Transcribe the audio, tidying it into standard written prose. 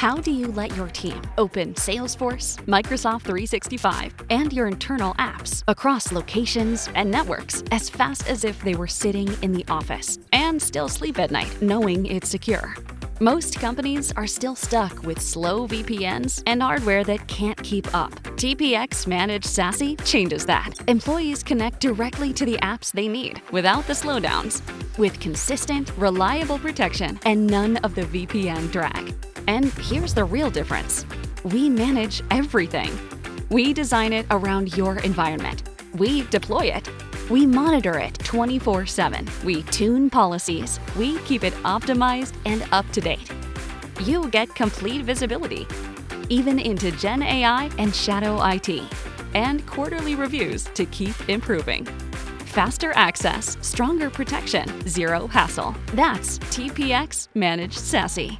How do you let your team open Salesforce, Microsoft 365, and your internal apps across locations and networks as fast as if they were sitting in the office and still sleep at night knowing it's secure? Most companies are still stuck with slow VPNs and hardware that can't keep up. TPx Managed SASE changes that. Employees connect directly to the apps they need without the slowdowns, with consistent, reliable protection and none of the VPN drag. And here's the real difference. We manage everything. We design it around your environment. We deploy it. We monitor it 24/7. We tune policies. We keep it optimized and up to date. You get complete visibility, even into Gen AI and Shadow IT, and quarterly reviews to keep improving. Faster access, stronger protection, zero hassle. That's TPx Managed SASE.